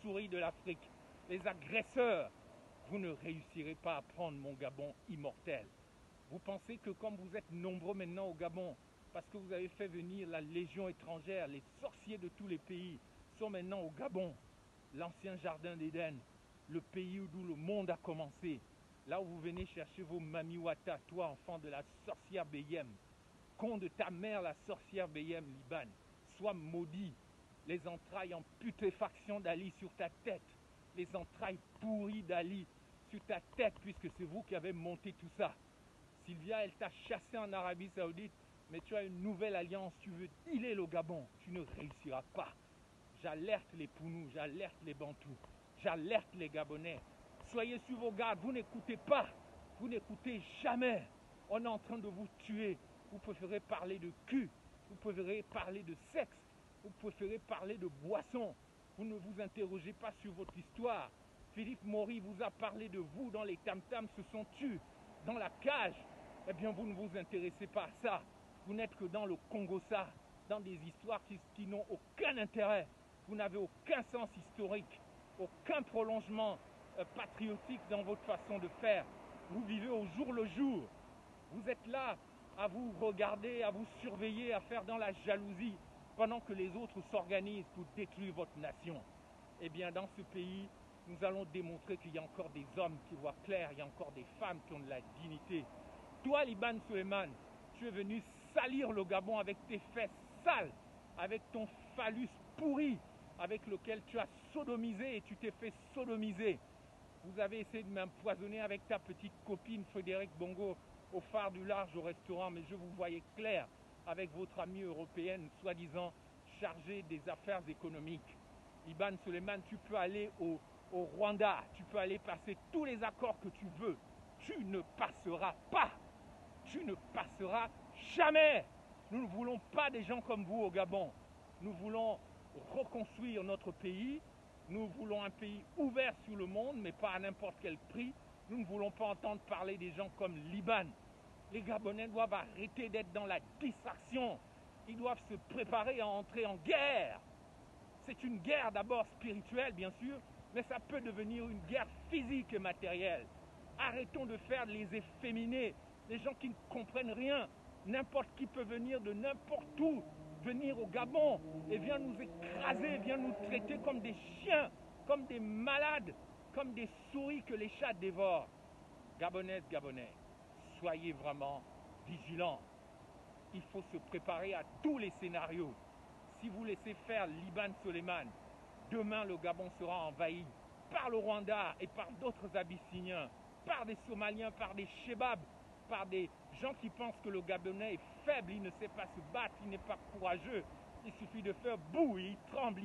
chauves-souris de l'Afrique, les agresseurs, vous ne réussirez pas à prendre mon Gabon immortel. Vous pensez que comme vous êtes nombreux maintenant au Gabon, parce que vous avez fait venir la Légion étrangère, les sorciers de tous les pays sont maintenant au Gabon, l'ancien jardin d'Éden, le pays d'où le monde a commencé, là où vous venez chercher vos mamiwata, toi enfant de la sorcière Beyem, con de ta mère la sorcière Beyem Liban, sois maudit, les entrailles en putréfaction d'Ali sur ta tête, les entrailles pourries d'Ali sur ta tête, puisque c'est vous qui avez monté tout ça. Sylvia, elle t'a chassé en Arabie Saoudite, mais tu as une nouvelle alliance, tu veux healer le Gabon, tu ne réussiras pas. J'alerte les Pounous, j'alerte les Bantous, j'alerte les Gabonais. Soyez sur vos gardes, vous n'écoutez pas, vous n'écoutez jamais. On est en train de vous tuer. Vous préférez parler de cul, vous préférez parler de sexe, vous préférez parler de boisson. Vous ne vous interrogez pas sur votre histoire. Philippe Maury vous a parlé de vous dans les tam-tams se sont tus, dans la cage. Eh bien, vous ne vous intéressez pas à ça. Vous n'êtes que dans le Congo-ça, dans des histoires qui n'ont aucun intérêt. Vous n'avez aucun sens historique, aucun prolongement patriotique dans votre façon de faire. Vous vivez au jour le jour. Vous êtes là à vous regarder, à vous surveiller, à faire dans la jalousie, pendant que les autres s'organisent pour détruire votre nation. Eh bien, dans ce pays, nous allons démontrer qu'il y a encore des hommes qui voient clair, il y a encore des femmes qui ont de la dignité. Toi, Liban Suleiman, tu es venu salir le Gabon avec tes fesses sales, avec ton phallus pourri, avec lequel tu as sodomisé et tu t'es fait sodomiser. Vous avez essayé de m'empoisonner avec ta petite copine Frédéric Bongo au phare du large au restaurant, mais je vous voyais clair avec votre amie européenne, soi-disant chargée des affaires économiques. Liban Suleiman, tu peux aller au Rwanda, tu peux aller passer tous les accords que tu veux. Tu ne passeras pas. Tu ne passeras jamais. Nous ne voulons pas des gens comme vous au Gabon. Nous voulons reconstruire notre pays. Nous voulons un pays ouvert sur le monde, mais pas à n'importe quel prix. Nous ne voulons pas entendre parler des gens comme Liban. Les Gabonais doivent arrêter d'être dans la distraction. Ils doivent se préparer à entrer en guerre. C'est une guerre d'abord spirituelle, bien sûr, mais ça peut devenir une guerre physique et matérielle. Arrêtons de faire les efféminés, les gens qui ne comprennent rien. N'importe qui peut venir de n'importe où, venir au Gabon et vient nous écraser, vient nous traiter comme des chiens, comme des malades, comme des souris que les chats dévorent. Gabonaises, Gabonais, soyez vraiment vigilants. Il faut se préparer à tous les scénarios. Si vous laissez faire Liban Suleiman, demain le Gabon sera envahi par le Rwanda et par d'autres Abyssiniens, par des Somaliens, par des Chebabs, par des gens qui pensent que le Gabonais est faible, il ne sait pas se battre, il n'est pas courageux. Il suffit de faire boue, il tremble,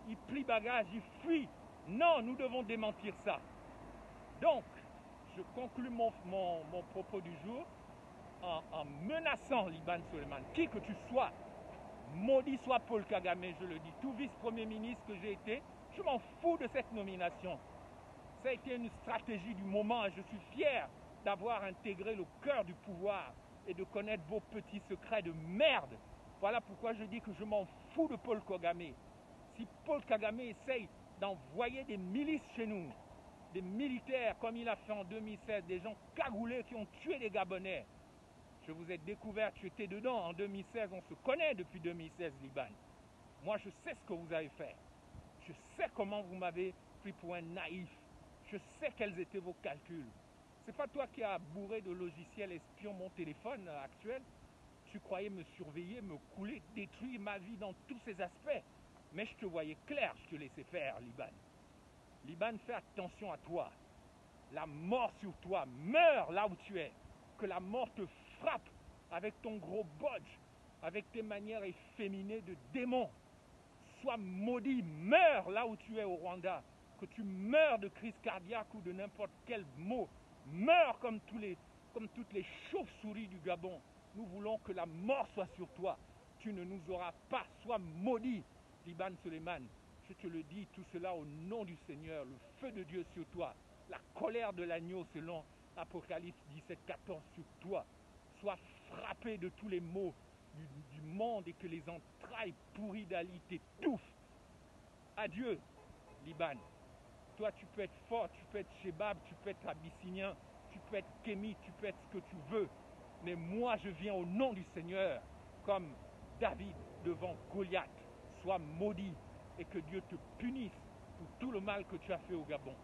il plie bagage, il fuit. Non, nous devons démentir ça. Donc, je conclus mon propos du jour en menaçant Liban Suleiman, qui que tu sois. Maudit soit Paul Kagame, je le dis, tout vice-premier ministre que j'ai été, je m'en fous de cette nomination. Ça a été une stratégie du moment et je suis fier d'avoir intégré le cœur du pouvoir et de connaître vos petits secrets de merde. Voilà pourquoi je dis que je m'en fous de Paul Kagame. Si Paul Kagame essaye d'envoyer des milices chez nous, des militaires comme il a fait en 2016, des gens cagoulés qui ont tué des Gabonais, je vous ai découvert, tu étais dedans en 2016, on se connaît depuis 2016, Liban. Moi, je sais ce que vous avez fait. Je sais comment vous m'avez pris pour un naïf. Je sais quels étaient vos calculs. C'est pas toi qui as bourré de logiciels espions mon téléphone actuel. Tu croyais me surveiller, me couler, détruire ma vie dans tous ses aspects. Mais je te voyais clair, je te laissais faire, Liban. Liban, fais attention à toi. La mort sur toi, meurs là où tu es. Que la mort te frappe avec ton gros bodge, avec tes manières efféminées de démon. Sois maudit, meurs là où tu es au Rwanda. Que tu meurs de crise cardiaque ou de n'importe quel mot. Meurs comme toutes les chauves-souris du Gabon. Nous voulons que la mort soit sur toi. Tu ne nous auras pas. Sois maudit, Liban Suleiman. Je te le dis, tout cela au nom du Seigneur. Le feu de Dieu sur toi. La colère de l'agneau selon Apocalypse 17-14 sur toi. Sois frappé de tous les maux du monde et que les entrailles pourries d'Ali t'étouffent. Adieu. Liban. Toi, tu peux être fort, tu peux être Shebab, tu peux être abyssinien, tu peux être Kémi, tu peux être ce que tu veux. Mais moi, je viens au nom du Seigneur, comme David devant Goliath. Sois maudit et que Dieu te punisse pour tout le mal que tu as fait au Gabon.